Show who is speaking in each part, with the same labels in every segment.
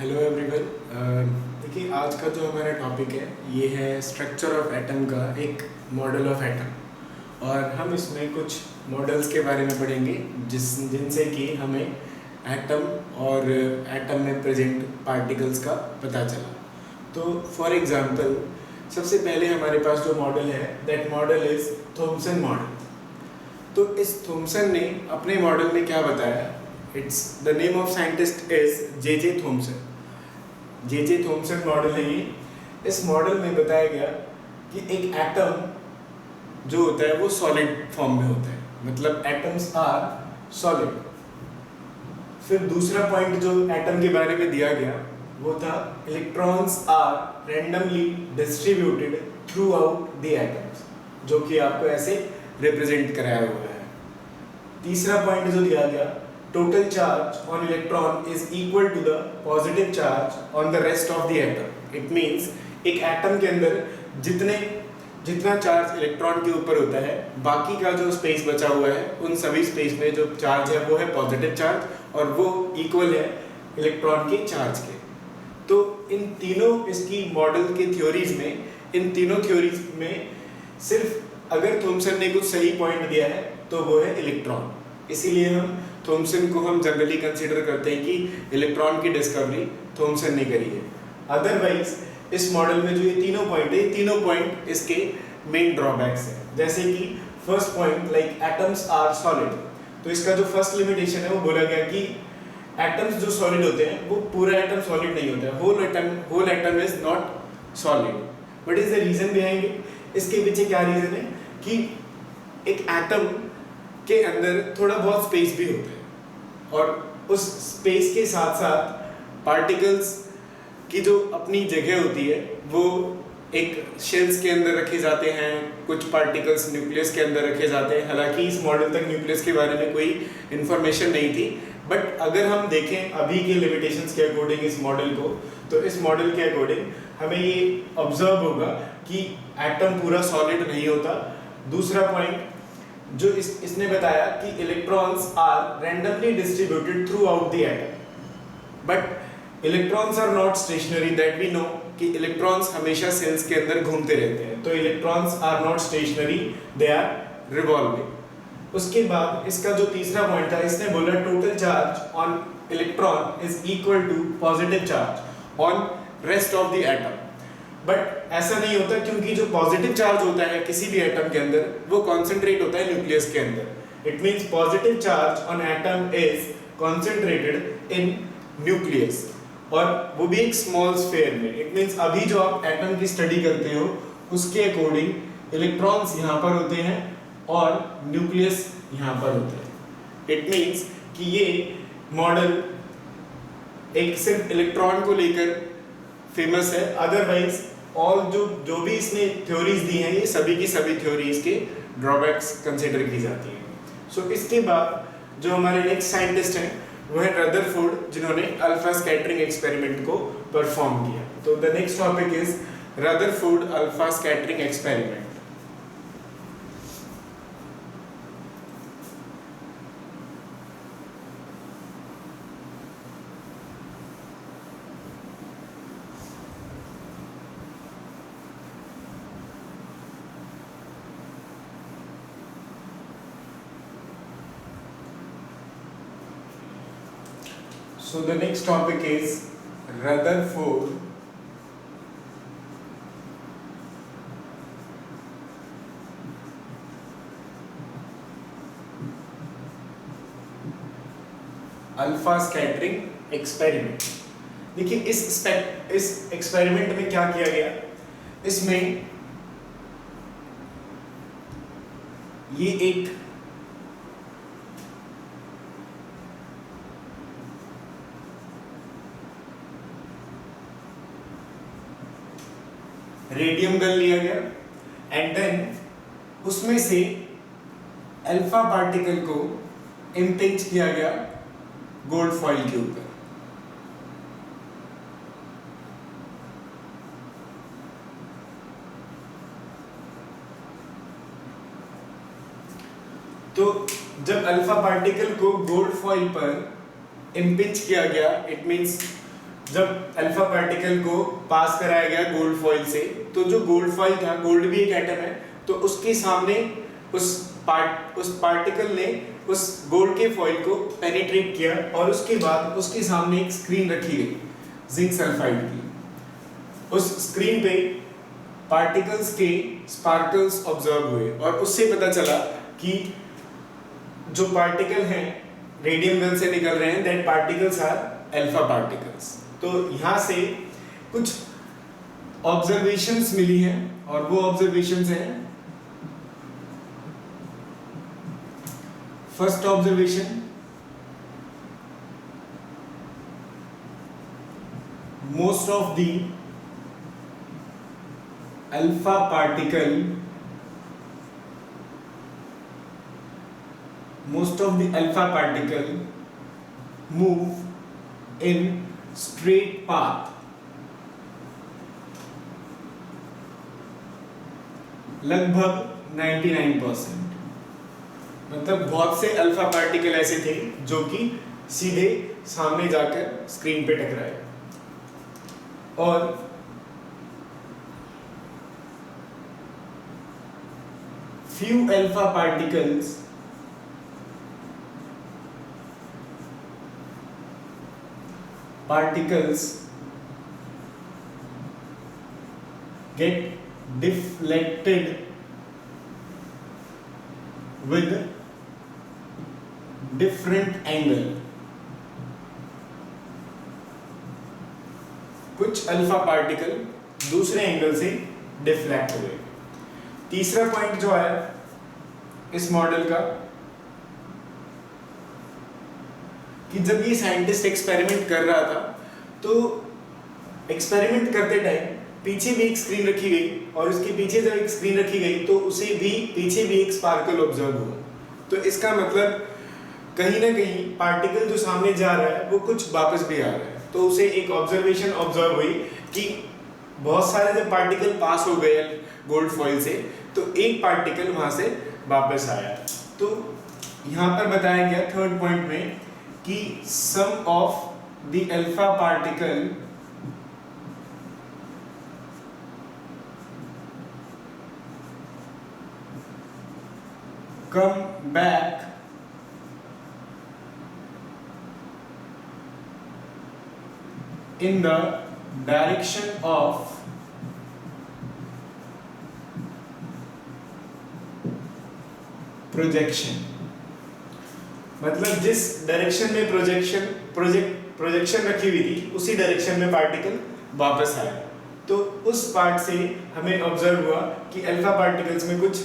Speaker 1: Hello everyone. देखिए आज का जो हमारा टॉपिक है ये है स्ट्रक्चर ऑफ एटम का एक मॉडल ऑफ एटम। और हम इसमें कुछ मॉडल्स के बारे में पढ़ेंगे जिनसे कि हमें एटम और एटम में प्रेजेंट पार्टिकल्स का पता चला। तो फॉर एग्जांपल सबसे पहले हमारे पास जो मॉडल है that model is Thompson model. तो इस थॉमसन ने अपने मॉडल में क्या बताया, it's the name of scientist is J Thomson. J Thomson model है ये। इस मॉडल में बताया गया कि एक एटम जो होता है वो सॉलिड फॉर्म में होता है, मतलब एटम्स आर सॉलिड। फिर दूसरा पॉइंट जो एटम के बारे में दिया गया वो था electrons are randomly distributed throughout the atoms, जो कि आपको ऐसे रिप्रेजेंट कराया हुआ है। तीसरा पॉइंट जो दिया गया, total charge on electron is equal to the positive charge on the rest of the atom. It means एक एटम के अंदर जितना चार्ज इलेक्ट्रॉन के ऊपर होता है, बाकी का जो स्पेस बचा हुआ है उन सभी स्पेस में जो चार्ज है वो है पॉजिटिव चार्ज और वो इक्वल है इलेक्ट्रॉन के चार्ज के। तो इन तीनों इसकी मॉडल की थ्योरीज में, इन तीनों थ्योरीज में सिर्फ अगर थॉमसन ने कुछ सही पॉइंट दिया है तो वो है इलेक्ट्रॉन। इसीलिए हम थॉमसन को हम जनरली कंसीडर करते हैं कि इलेक्ट्रॉन की डिस्कवरी थॉमसन ने करी है। अदरवाइज इस मॉडल में जो ये तीनों पॉइंट है, ये तीनों पॉइंट इसके मेन ड्रॉबैक्स हैं। जैसे कि first point like atoms are solid, तो इसका जो फर्स्ट लिमिटेशन है वो बोला गया कि एटम्स जो सॉलिड होते हैं वो पूरा एटम सॉलिड नहीं होता है, whole atom is not solid. What is the reason behind it? इसके पीछे क्या रीजन है कि एक एटम के अंदर थोड़ा बहुत स्पेस भी होता है और उस स्पेस के साथ साथ पार्टिकल्स की जो अपनी जगह होती है वो एक शेल्स के अंदर रखे जाते हैं, कुछ पार्टिकल्स न्यूक्लियस के अंदर रखे जाते हैं। हालांकि इस मॉडल तक न्यूक्लियस के बारे में कोई इन्फॉर्मेशन नहीं थी, बट अगर हम देखें अभी के लिमिटेशंस के अकॉर्डिंग इस मॉडल को, तो इस मॉडल के अकॉर्डिंग हमें ये ऑब्जर्व होगा कि एटम पूरा सॉलिड नहीं होता। दूसरा पॉइंट जो इसने बताया कि electrons are randomly distributed throughout the atom, but electrons are not stationary, that we know कि इलेक्ट्रॉन्स हमेशा सेल्स के अंदर घूमते रहते हैं। तो electrons are not stationary, they are revolving. उसके बाद इसका जो तीसरा पॉइंट था, इसने बोला total charge on electron is equal to positive charge on rest of the atom. But ऐसा नहीं होता, क्योंकि जो पॉजिटिव चार्ज होता है किसी भी एटम के अंदर वो कॉन्सेंट्रेट होता है न्यूक्लियस के अंदर। It means positive charge on atom is concentrated in nucleus, और वो भी एक स्मॉल स्फीयर में। इट मींस अभी जो आप एटम की स्टडी करते हो उसके अकॉर्डिंग इलेक्ट्रॉन्स यहाँ पर होते हैं और न्यूक्लियस यहाँ पर होता है। इट मींस कि ये मॉडल एक सिर्फ इलेक्ट्रॉन को लेकर फेमस है। अदरवाइज ऑल जो भी इसने थ्योरीज दी हैं ये सभी की सभी थ्योरीज के ड्रॉबैक्स कंसिडर की जाती हैं। सो इसके बाद जो हमारे नेक्स्ट साइंटिस्ट हैं वो है रदरफोर्ड, जिन्होंने अल्फा स्कैटरिंग एक्सपेरिमेंट को परफॉर्म किया। तो the next topic is Rutherford alpha scattering experiment. So the next topic is Rutherford alpha scattering experiment. देखिए इस एक्सपेरिमेंट में क्या किया गया, इसमें ये एक रेडियम गन लिया गया एंड देन उसमें से अल्फा पार्टिकल को इम्पिंच किया गया गोल्ड फॉइल के ऊपर। तो जब अल्फा पार्टिकल को गोल्ड फॉइल पर इम्पिंच किया गया, इट मींस जब अल्फा पार्टिकल को पास कराया गया गोल्ड फॉइल से, तो जो गोल्ड फॉइल था, गोल्ड भी एक एटम है, तो उसके सामने उस पार्टिकल ने उस गोल्ड के फॉइल को पेनिट्रेट किया और उसके बाद उसके सामने एक स्क्रीन रखी गई जिंक सल्फाइड की। उस स्क्रीन पे पार्टिकल्स के स्पार्कल्स ऑब्जर्व हुए और उससे पता चला कि जो पार्टिकल हैं रेडियम गन से निकल रहे हैं, that particles are alpha particles. तो यहाँ से कुछ ऑब्जर्वेशंस मिली हैं और वो ऑब्जर्वेशंस हैं, first observation, most of the alpha particle move in straight path लगभग 99%। मतलब बहुत से अल्फा पार्टिकल ऐसे थे जो कि सीधे सामने जाकर स्क्रीन पे टकराए और few alpha particles get deflected with different angle। कुछ अल्फा पार्टिकल दूसरे एंगल से डिफ्लेक्ट हुए। तीसरा पॉइंट जो है इस मॉडल का, कि जब ये साइंटिस्ट एक्सपेरिमेंट कर रहा था तो एक्सपेरिमेंट करते टाइम पीछे भी एक स्क्रीन रखी गई और उसके पीछे जब एक स्क्रीन रखी गई तो उसे भी पीछे भी एक स्पार्कल ऑब्जर्व हुआ। तो इसका मतलब कहीं ना कहीं पार्टिकल जो सामने जा रहा है वो कुछ वापस भी आ रहा है। तो उसे एक ऑब्जर्वेशन ऑब्जर्व हुई कि बहुत सारे जब पार्टिकल पास हो गए गोल्ड फॉइल से तो एक पार्टिकल वहां से वापस आया। तो यहाँ पर बताया गया थर्ड पॉइंट में कि some of the alpha particle come back in the direction of projection। मतलब जिस डायरेक्शन में प्रोजेक्शन रखी हुई थी उसी डायरेक्शन में पार्टिकल वापस आया। तो उस पार्ट से हमें ऑब्जर्व हुआ कि अल्फा पार्टिकल्स में कुछ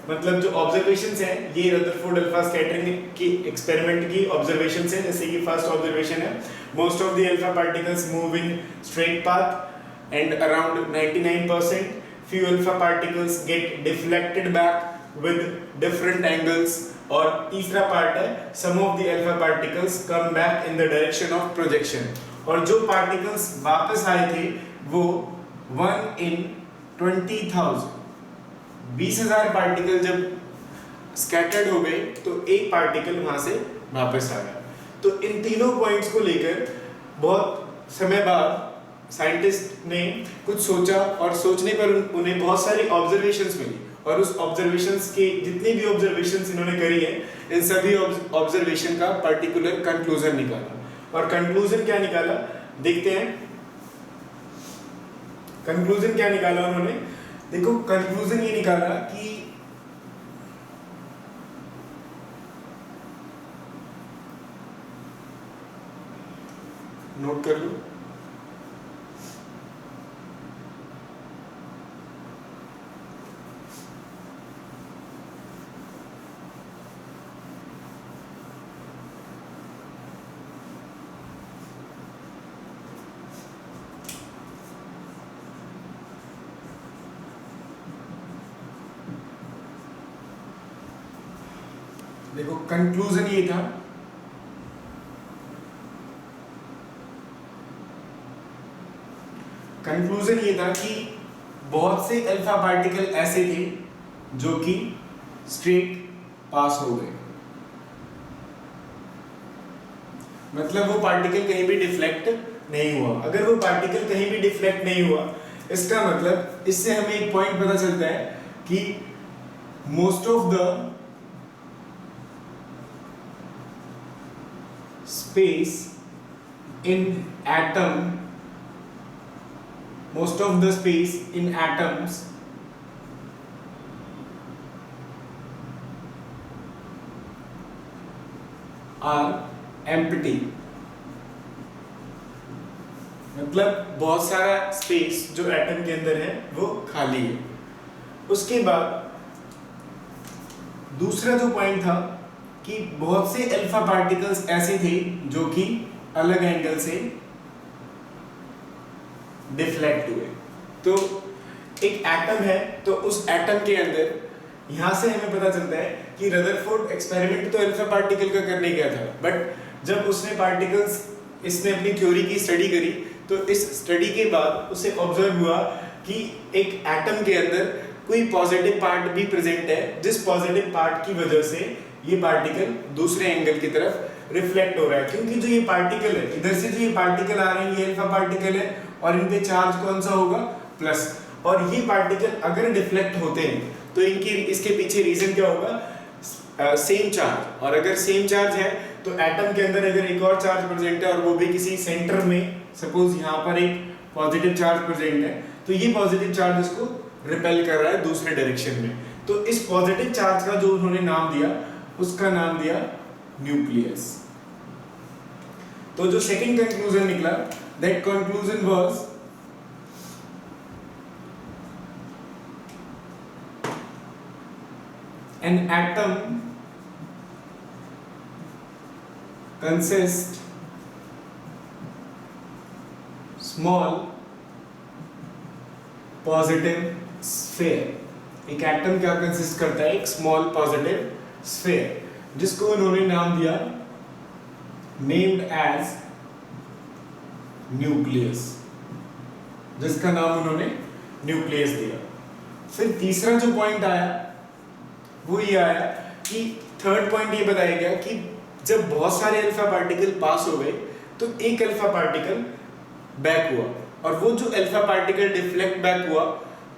Speaker 1: मतलब जो ऑब्जर्वेशंस हैं ये रदरफोर्ड अल्फा स्कैटरिंग की एक्सपेरिमेंट की ऑब्जर्वेशंस हैं। जैसे कि फर्स्ट ऑब्जर्वेशन है, most of the alpha particles move in straight path and around 99% few alpha particles get deflected back with different angles। और तीसरा पार्ट है some of the alpha particles come back in the direction of projection। और जो particles वापस आए थे वो 1 in 20,000 20,000 particle जब स्कैटर्ड हो गए तो एक पार्टिकल वहां से वापस आ गया। तो इन तीनों पॉइंट्स को लेकर बहुत समय बाद साइंटिस्ट ने कुछ सोचा और सोचने पर उन्हें बहुत सारी ऑब्जर्वेशंस मिली और उस ऑब्जर्वेशंस के जितनी भी ऑब्जर्वेशंस इन्होंने करी है इन सभी ऑब्जर्वेशन का पर्टिकुलर कंक्लूजन निकाला। और कंक्लूजन क्या निकाला देखते हैं। कंक्लूजन क्या निकाला उन्होंने, देखो कंक्लूजन ये निकाला कि नोट कर लो, देखो कंक्लूजन ये था कंक्लूजन ये था कि बहुत से अल्फा पार्टिकल ऐसे थे जो कि स्ट्रेट पास हो गए। मतलब वो पार्टिकल कहीं भी डिफ्लेक्ट नहीं हुआ। अगर वो पार्टिकल कहीं भी डिफ्लेक्ट नहीं हुआ, इसका मतलब इससे हमें एक पॉइंट पता चलता है कि most of the space in atom, most of the space in atoms are empty। मतलब बहुत सारा स्पेस जो एटम के अंदर है वो खाली है। उसके बाद दूसरा जो पॉइंट था कि बहुत से अल्फा पार्टिकल्स ऐसे थे जो कि अलग एंगल से डिफ्लेक्ट हुए। तो एक एटम है, तो उस एटम के अंदर यहाँ से हमें पता चलता है कि रदरफोर्ड एक्सपेरिमेंट तो अल्फा पार्टिकल का करने गया था, बट जब उसने पार्टिकल्स, इसने अपनी थ्योरी की स्टडी करी, तो इस स्टडी के बाद उसे ऑब्जर्व हुआ कि एक एटम के अंदर कोई पॉजिटिव पार्ट भी प्रेजेंट है, जिस पॉजिटिव पार्ट की वजह से ये पार्टिकल दूसरे एंगल की तरफ रिफ्लेक्ट हो रहा है। क्योंकि जो ये पार्टिकल है, इधर से जो ये पार्टिकल आ रहे हैं ये अल्फा पार्टिकल है और इन पे चार्ज कौन सा होगा, प्लस। और ये पार्टिकल अगर डिफ्लेक्ट होते हैं तो इनकी, इसके पीछे रीजन क्या होगा, सेम चार्ज। और अगर सेम चार्ज है तो एटम के अंदर अगर एक और चार्ज प्रेजेंट है और वो भी किसी सेंटर में, सपोज यहाँ पर एक पॉजिटिव चार्ज प्रेजेंट है, तो ये पॉजिटिव चार्ज इसको रिपेल कर रहा है दूसरे डायरेक्शन में। तो इस पॉजिटिव चार्ज का जो उन्होंने नाम दिया, उसका नाम दिया न्यूक्लियस। तो जो सेकंड कंक्लूजन निकला, that conclusion was an atom consists small positive sphere। एक एटम क्या कंसिस्ट करता है, एक स्मॉल पॉजिटिव स्फीयर, जिसको उन्होंने नाम दिया, नेम्ड एज न्यूक्लियस, जिसका नाम उन्होंने न्यूक्लियस दिया। फिर तीसरा जो पॉइंट आया वो ये आया कि थर्ड पॉइंट ये बताया गया कि जब बहुत सारे अल्फा पार्टिकल पास हो गए तो एक अल्फा पार्टिकल बैक हुआ, और वो जो अल्फा पार्टिकल डिफ्लेक्ट बैक हुआ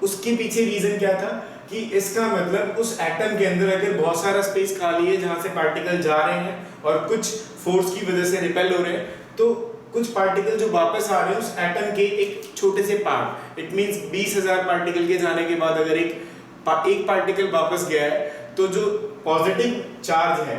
Speaker 1: उसके पीछे रीजन क्या था कि इसका मतलब उस एटम के अंदर अगर बहुत सारा स्पेस खाली है जहां से पार्टिकल जा रहे हैं और कुछ फोर्स की वजह से रिपेल हो रहे हैं, तो कुछ पार्टिकल जो वापस आ रहे हैं उस एटम के एक छोटे से पार्ट, इट मींस 20,000 पार्टिकल के जाने के बाद अगर एक पार्टिकल वापस गया है, तो जो पॉजिटिव चार्ज है,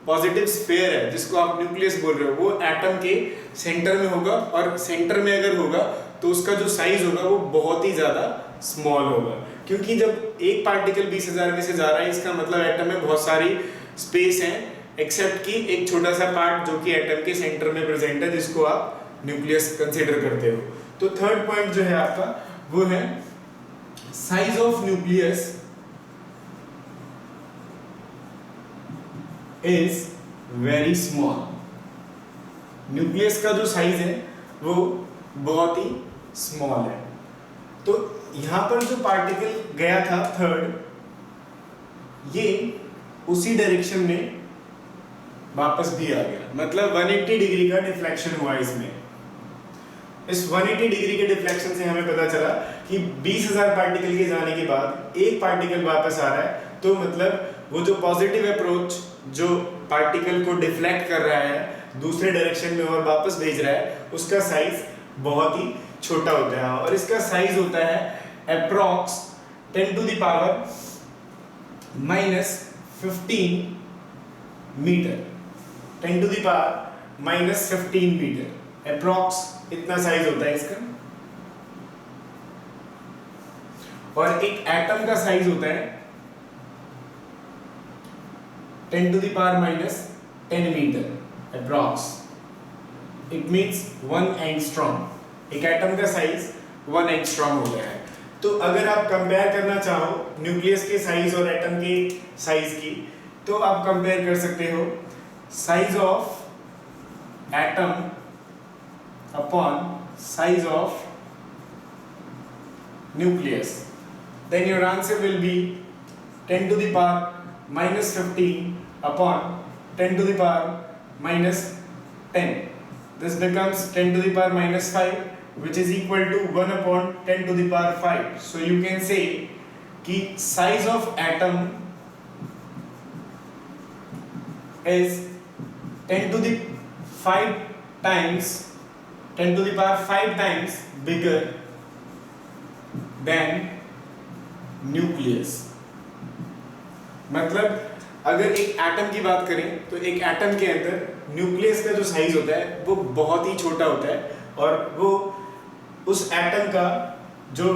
Speaker 1: पॉजिटिव स्फीयर है, जिसको आप न्यूक्लियस बोल रहे हो, वो एटम के सेंटर में होगा। और सेंटर में अगर होगा तो उसका जो साइज होगा वो बहुत ही ज्यादा स्मॉल होगा, क्योंकि जब एक पार्टिकल 20,000 में से जा रहा है, इसका मतलब एटम में बहुत सारी स्पेस है, एक्सेप्ट कि एक छोटा सा पार्ट जो कि एटम के सेंटर में प्रेजेंट है, जिसको आप न्यूक्लियस कंसीडर करते हो। तो थर्ड पॉइंट जो है आपका वो है size of nucleus is very small. Nucleus का जो साइज है वो बहुत ही स्मॉल है। तो यहां पर जो पार्टिकल गया था थर्ड, ये उसी डायरेक्शन में वापस भी आ गया, मतलब 180 डिग्री का डिफ्लेक्शन हुआ इसमें। इस 180 डिग्री के डिफ्लेक्शन से हमें पता चला कि 20,000 पार्टिकल के जाने के बाद एक पार्टिकल वापस आ रहा है, तो मतलब वो जो पॉजिटिव अप्रोच जो पार्टिकल को डिफ्लेक्ट कर रहा है दूसरे डायरेक्शन में और वापस भेज रहा है, उसका साइज बहुत ही छोटा होता है। और इसका साइज होता है approx 10 to the power -15 metre, 10 to the power -15 metre approx, इतना साइज होता है इसका। और एक एटम का साइज होता है 10 to the power -10 metre approx, it means 1 angstrom. एक एटम का साइज 1 एंगस्ट्रॉम होता है। तो अगर आप कंपेयर करना चाहो न्यूक्लियस के साइज और एटम के साइज की, तो आप कंपेयर कर सकते हो size of atom upon size of nucleus, then your answer will be 10 to the power -15 upon 10 to the power -10, this becomes 10 to the power minus 5, which is equal to 1 upon 10 to the power 5. So you can say कि size of atom is 10 to the 5 times 10 to the power 5 times bigger than nucleus. मतलब अगर एक atom की बात करें तो एक atom के अंदर न्यूक्लियस का जो साइज होता है वो बहुत ही छोटा होता है, और वो उस एटम का जो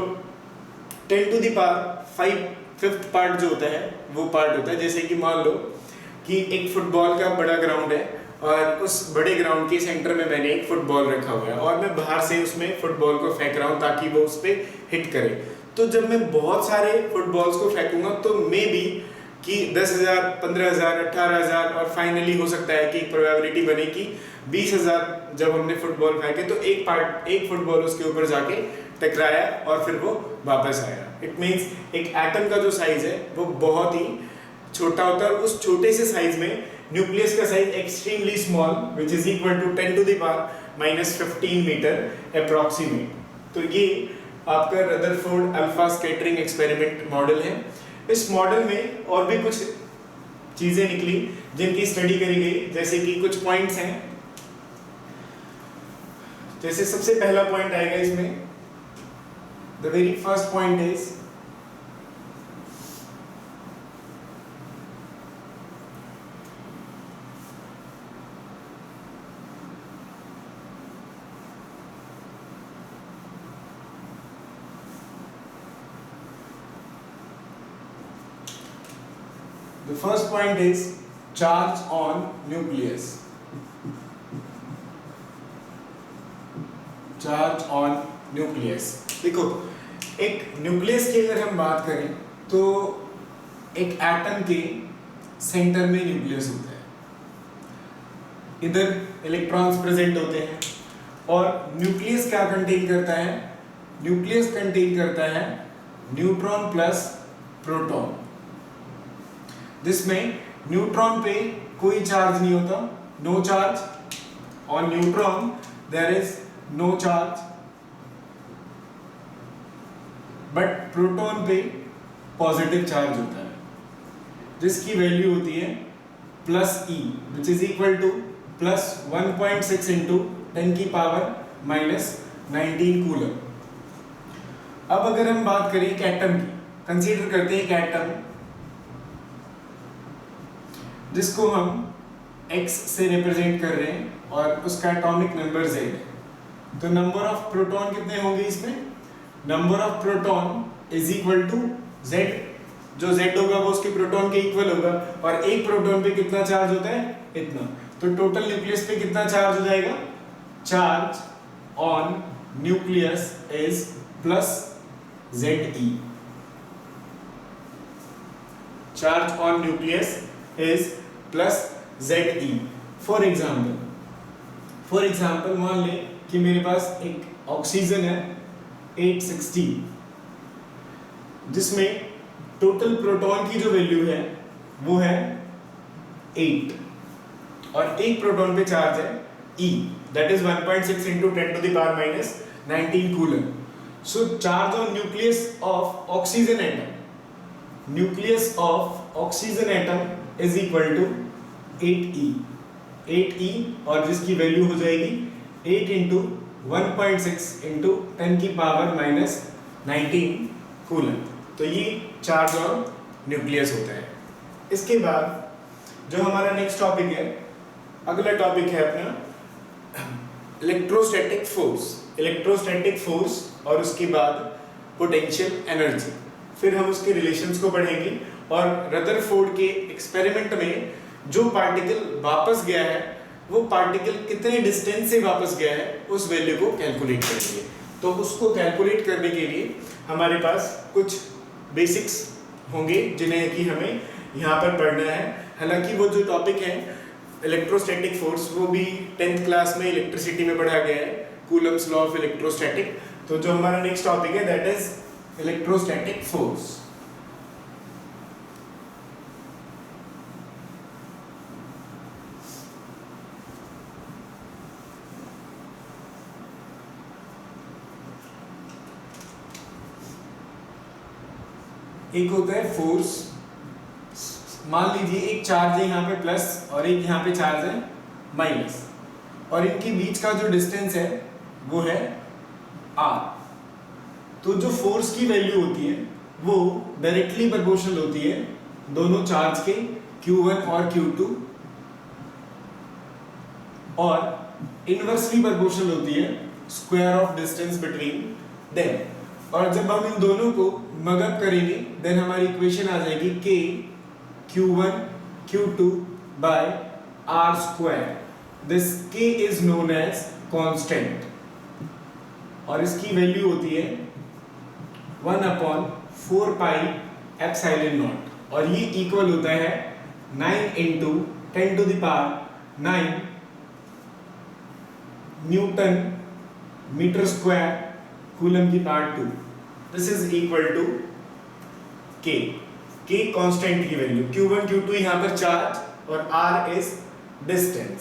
Speaker 1: 10 to the power 5 fifth part जो होता है वो पार्ट होता है। जैसे कि मान लो कि एक फुटबॉल का बड़ा ग्राउंड है और उस बड़े ग्राउंड के सेंटर में मैंने एक फुटबॉल रखा हुआ है और मैं बाहर से उसमें फुटबॉल को फेंक रहा हूँ ताकि वो उस पर हिट करे। तो जब मैं बहुत सारे फुटबॉल्स को फेंकूंगा तो मे बी कि 10,000, 15,000, 18,000 और फाइनली हो सकता है कि एक प्रोबेबिलिटी बने कि 20,000 जब हमने फुटबॉल फेंके तो एक फुटबॉल उसके ऊपर जाके टकराया और फिर वो वापस आया। इट मीन्स एक एटम का जो साइज है वो बहुत ही छोटा होता है, और उस छोटे से साइज में न्यूक्लियस का size extremely small which is equal to 10 to the power minus 15 metre approximate. तो ये आपका Rutherford alpha scattering experiment model है। इस मॉडल में और भी कुछ चीजें निकली जिनकी स्टडी करी गई, जैसे कि कुछ पॉइंट्स हैं। जैसे सबसे पहला पॉइंट आएगा इसमें, the very first point is the first point is charge on nucleus. Charge on nucleus. देखो, एक न्यूक्लियस की अगर हम बात करें तो एक एटम के सेंटर में न्यूक्लियस होता है, इधर इलेक्ट्रॉन्स प्रेजेंट होते हैं, और न्यूक्लियस क्या कंटेन करता है? न्यूक्लियस कंटेन करता है न्यूट्रॉन प्लस प्रोटॉन, जिसमें न्यूट्रॉन पे कोई चार्ज नहीं होता, no charge. On neutron there is no charge, but proton पे पॉजिटिव चार्ज होता है जिसकी वैल्यू होती है plus e, which is equal to plus 1.6 into 10 की पावर माइनस 19 कूलम। अब अगर हम बात करें एक एटम की, कंसीडर करते हैं एक एटम जिसको हम x से रिप्रेजेंट कर रहे हैं और उसका एटॉमिक नंबर z है। तो नंबर ऑफ प्रोटॉन कितने होंगे इसमें? Number of proton is equal to z, जो z होगा वो उसके प्रोटॉन के इक्वल होगा, और एक प्रोटॉन पे कितना चार्ज होता है? इतना। तो टोटल न्यूक्लियस पे कितना चार्ज हो जाएगा? Charge on nucleus is plus Ze। Charge on nucleus is plus Ze। For example मान लें कि मेरे पास एक ऑक्सीजन है 860, जिसमें टोटल प्रोटॉन की जो वैल्यू है वो है 8, और एक प्रोटॉन पे चार्ज है E, that is 1.6 into 10 to the power minus 19 coulomb. So charge on nucleus of oxygen atom, nucleus of oxygen atom is equal to 8E, और जिसकी वैल्यू हो जाएगी 8 इंटू 1.6 इंटू 10 की पावर माइनस 19 कूलम। तो ये charge on nucleus होता है। इसके बाद जो हमारा नेक्स्ट टॉपिक है, अगला टॉपिक है अपना इलेक्ट्रोस्टैटिक फोर्स, और उसके बाद पोटेंशियल एनर्जी। फिर हम उसके रिलेशंस को पढ़ेंगे, और रदरफोर्ड के एक्सपेरिमेंट में जो पार्टिकल वापस गया है वो पार्टिकल कितने डिस्टेंस से वापस गया है उस वैल्यू को कैलकुलेट करेंगे। तो उसको कैलकुलेट करने के लिए हमारे पास कुछ बेसिक्स होंगे जिन्हें कि हमें यहाँ पर पढ़ना है। हालांकि वो जो टॉपिक है इलेक्ट्रोस्टैटिक फोर्स वो भी 10th क्लास में इलेक्ट्रिसिटी में पढ़ा गया है, कूलम्स लॉ ऑफ इलेक्ट्रोस्टैटिक। तो जो हमारा नेक्स्ट टॉपिक है दैट इज इलेक्ट्रोस्टैटिक फोर्स। एक होता है फोर्स, मान लीजिए एक चार्ज है यहाँ पे प्लस और एक यहाँ पे चार्ज है माइनस, और इनके बीच का जो डिस्टेंस है वो है r। तो जो फोर्स की वैल्यू होती है वो डायरेक्टली प्रोपोर्शनल होती है दोनों चार्ज के Q1 और Q2, और इनवर्सली प्रोपोर्शनल होती है square of distance between them. और जब हम इन दोनों को मगअप करेंगे देन हमारी इक्वेशन आ जाएगी K Q1 Q2 by R square। This K is known as constant और इसकी वैल्यू होती है 1/4 पाई एप्सिलॉन नॉट, और ये इक्वल होता है 9 into 10 to the power 9 newton metre square coulomb की power 2। This is equal to K। K constant की वैल्यू, Q1 Q2 यहाँ पर चार्ज और R इज डिस्टेंस।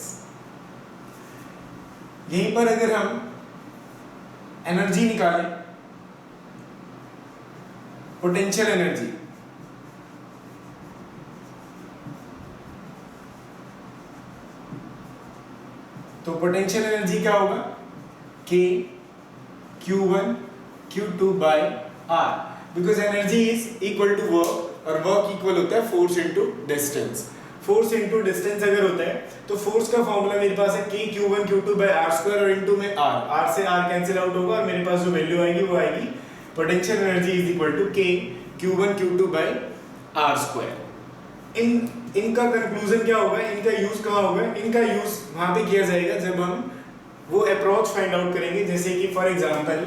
Speaker 1: यहीं पर अगर हम एनर्जी निकालें, पोटेंशियल एनर्जी, तो पोटेंशियल एनर्जी क्या होगा K Q1 Q2 by R, because energy is equal to work और वर्क इक्वल होता है force into distance. Force into distance अगर होता है तो फोर्स का फॉर्मूला मेरे पास है K Q1 Q2 by R square और इनटू में R से R कैंसिल आउट होगा और मेरे पास जो वैल्यू आएगी वो आएगी potential energy is equal to K Q1 Q2 by R square. इनका कंक्लूजन क्या होगा, इनका यूज कहाँ होगा? इनका यूज वहां पे किया जाएगा जब हम वो अप्रोच फाइंड आउट करेंगे। जैसे कि फॉर एग्जांपल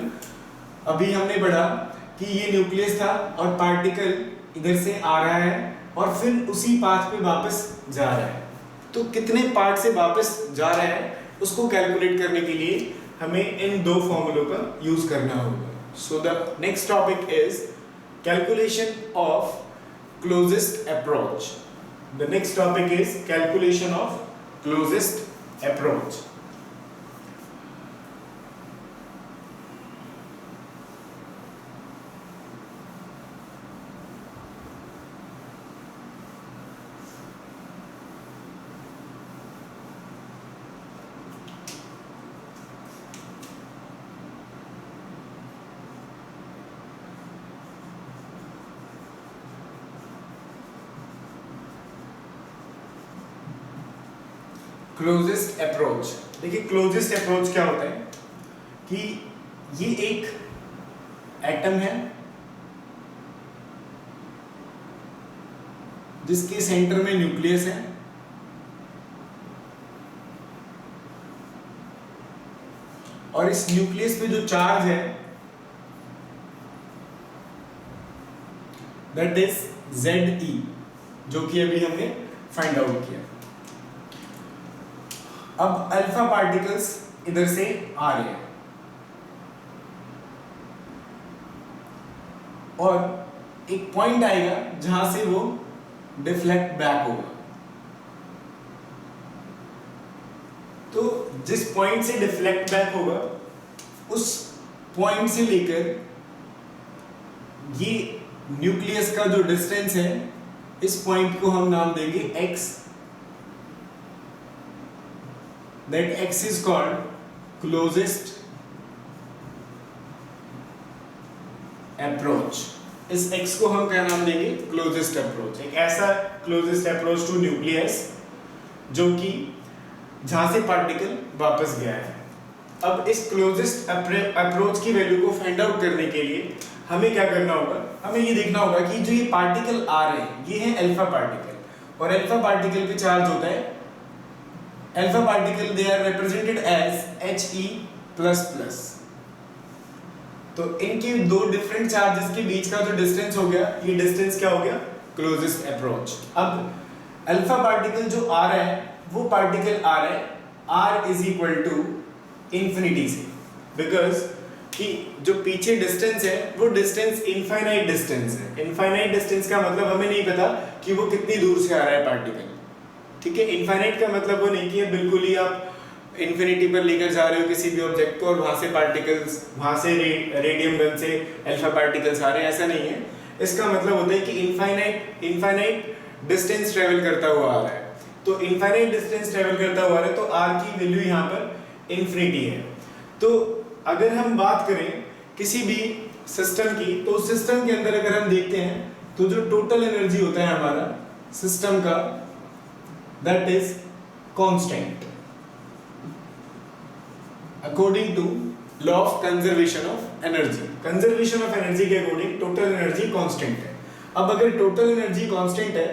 Speaker 1: अभी हमने पढ़ा कि ये न्यूक्लियस था और पार्टिकल इधर से आ रहा है और फिर उसी पाथ पे वापस जा रहा है, तो कितने पार्ट से वापस जा रहा है उसको कैलकुलेट करने के लिए हमें इन दो फॉर्मूलों का यूज करना होगा। So the next topic is calculation of closest approach. The next topic is calculation of closest approach. Closest approach, देखिए क्लोजेस्ट अप्रोच क्या होता है कि ये एक एटम है जिसके सेंटर में न्यूक्लियस है और इस न्यूक्लियस पे जो चार्ज है दैट इज Ze, जो कि अभी हमने फाइंड आउट किया। अब अल्फा पार्टिकल्स इधर से आ रहे हैं और एक पॉइंट आएगा जहां से वो डिफ्लेक्ट बैक होगा। तो जिस पॉइंट से डिफ्लेक्ट बैक होगा उस पॉइंट से लेकर ये न्यूक्लियस का जो डिस्टेंस है इस पॉइंट को हम नाम देंगे x। That x is called closest approach। इस x को हम क्या नाम देंगे? closest approach। एक ऐसा closest approach to nucleus जो कि जहां से पार्टिकल वापस गया है। अब इस closest approach की वैल्यू को फाइंड आउट करने के लिए हमें क्या करना होगा? हमें ये देखना होगा कि जो ये पार्टिकल आ रहे हैं ये है अल्फा पार्टिकल और अल्फा पार्टिकल पे चार्ज होता है alpha particle, they are represented as He++। तो इनके दो डिफरेंट चार्जेस के बीच का जो डिस्टेंस हो गया ये डिस्टेंस क्या हो गया? Closest approach. अब अल्फा पार्टिकल जो आ रहा है वो पार्टिकल आ रहा है R is equal to infinity से, बिकॉज कि जो पीछे डिस्टेंस है वो डिस्टेंस इनफाइनाइट डिस्टेंस है। इनफाइनाइट डिस्टेंस का मतलब हमें नहीं पता कि वो कितनी दूर से आ रहा है पार्टिकल, ठीक है। इनफाइनाइट का मतलब वो नहीं कि बिल्कुल ही आप इन्फिनिटी पर लेकर जा रहे हो किसी भी ऑब्जेक्ट को और वहां से पार्टिकल्स, वहां से रेडियम गन से अल्फा पार्टिकल्स आ रहे हैं, ऐसा नहीं है। इसका मतलब होता है कि इनफाइनाइट डिस्टेंस ट्रेवल करता हुआ आ रहा है। तो इनफाइनाइट डिस्टेंस ट्रेवल करता हुआ आ रहा है, तो r की वैल्यू यहाँ पर इन्फिनिटी है। तो अगर हम बात करें किसी भी सिस्टम की, तो उस सिस्टम के अंदर अगर हम देखते हैं तो जो टोटल एनर्जी होता है हमारा सिस्टम का, that is constant according to law of conservation of energy. Conservation of energy के अकॉर्डिंग टोटल एनर्जी कांस्टेंट है। अब अगर टोटल एनर्जी कांस्टेंट है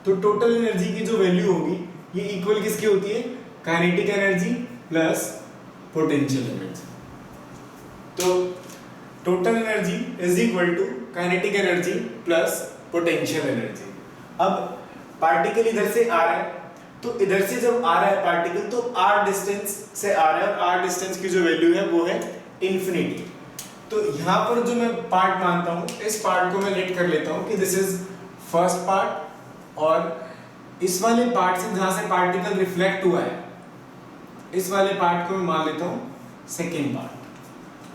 Speaker 1: तो टोटल एनर्जी की जो वैल्यू होगी ये इक्वल किसकी होती है, kinetic energy plus potential energy. तो total energy is equal to kinetic energy plus potential energy. अब पार्टिकल इधर से आ रहा है, तो इधर से जब आ रहा है पार्टिकल तो r डिस्टेंस से आ रहा है, और r डिस्टेंस की जो वैल्यू है वो है इन्फिनिटी। तो यहाँ पर जो मैं पार्ट मानता हूँ, इस पार्ट को मैं लेट कर लेता हूँ कि दिस इज फर्स्ट पार्ट, और इस वाले पार्ट से जहाँ से पार्टिकल रिफ्लेक्ट हुआ है, इस वाले पार्ट को मैं मान लेता हूँ सेकेंड पार्ट।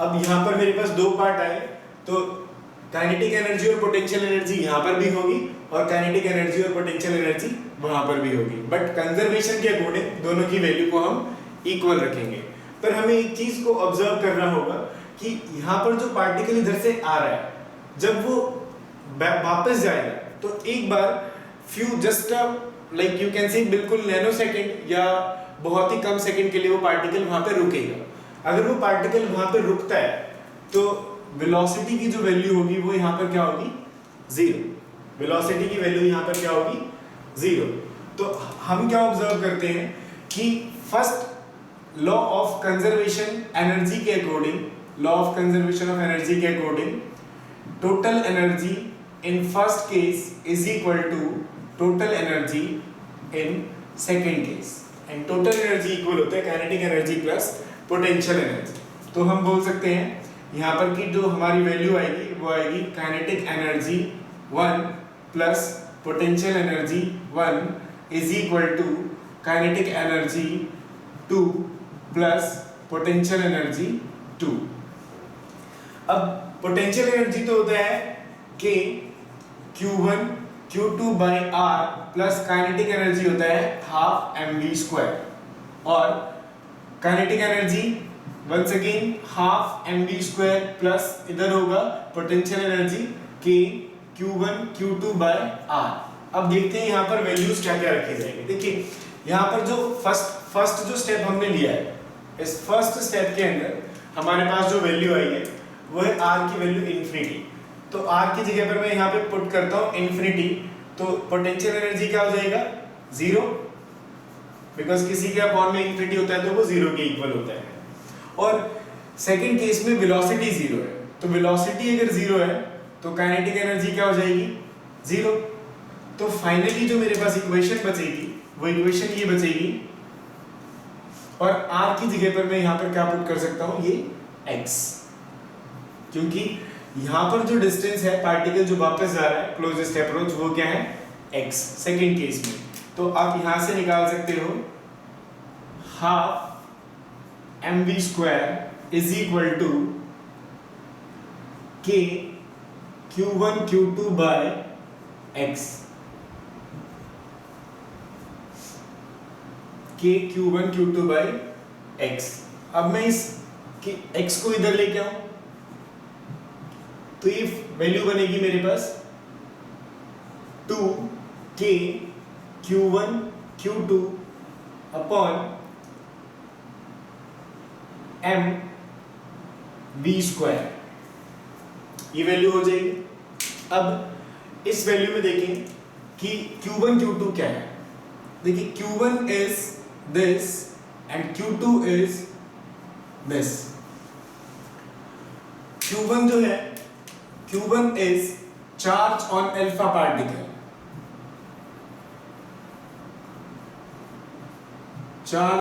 Speaker 1: अब यहाँ पर मेरे पास दो पार्ट आए, तो काइनेटिक एनर्जी और पोटेंशियल एनर्जी यहाँ पर भी होगी, और काइनेटिक एनर्जी और पोटेंशियल एनर्जी वहाँ पर भी होगी, बट कंजर्वेशन के अकॉर्डिंग दोनों की वैल्यू को हम इक्वल रखेंगे। पर हमें एक चीज को ऑब्जर्व करना होगा कि यहाँ पर जो पार्टिकल इधर से आ रहा है, जब वो वापस जाएगा तो एक बार few just like you can say बिल्कुल नैनो सेकेंड या बहुत ही कम सेकेंड के लिए वो पार्टिकल वहाँ पे रुकेगा। अगर वो पार्टिकल वहाँ पे रुकता है तो वेलोसिटी की जो वैल्यू होगी वो यहाँ पर क्या होगी, जीरो। वेलोसिटी की वैल्यू यहाँ पर क्या होगी, जीरो। तो हम क्या ऑब्जर्व करते हैं कि first law of conservation energy के according, law of conservation of energy के according total energy in first case is equal to total energy in second case, and total energy equal होता है kinetic energy plus potential energy. तो हम बोल सकते हैं यहाँ पर की जो हमारी वैल्यू आएगी वो आएगी kinetic energy 1 plus potential energy 1 is equal to kinetic energy 2 plus potential energy 2। अब पोटेंशियल एनर्जी तो होता है K Q1 Q2 by R plus kinetic energy होता है हाफ mv², और kinetic energy once again half mv² plus इधर होगा potential energy K Q1 Q2 by R। अब देखते हैं यहाँ पर वैल्यूज क्या क्या रखे जाएंगे। देखिए यहाँ पर जो फर्स्ट जो स्टेप हमने लिया है, इस फर्स्ट स्टेप के अंदर हमारे पास जो वैल्यू आई है वो है R की वैल्यू इन्फिनिटी। तो R की जगह पर मैं यहाँ पे पुट करता हूँ इन्फिनिटी, तो पोटेंशियल एनर्जी क्या हो जाएगा, जीरो, बिकॉज किसी के अपॉन में इन्फिनिटी होता है तो वो जीरो के इक्वल होता है। और सेकंड केस में वेलोसिटी जीरो है, तो वेलोसिटी अगर जीरो है तो काइनेटिक एनर्जी क्या हो जाएगी, जीरो। तो फाइनली जो मेरे पास इक्वेशन बचेगी वो इक्वेशन ये बचेगी, और R की जगह पर मैं यहाँ पर क्या पुट कर सकता हूँ, ये x, क्योंकि यहाँ पर जो डिस्टेंस है पार्टिकल जो वापस जा रहा है क्लोजेस्ट अप्रोच वो क्या है, x सेकंड केस में। तो आप यहाँ से निकाल सकते हो half mv² is equal to K Q1 Q2 by x, K Q1 Q2 by x। अब मैं इस x को इधर लेके आऊं तो ये वैल्यू बनेगी मेरे पास 2K Q1 Q2 upon mv², ये वैल्यू हो जाएगी। अब इस वैल्यू में देखें कि Q1 Q2 क्या है। देखिए Q1 is this and Q2 is this. Q1 जो है, Q1 is charge on alpha particle, charge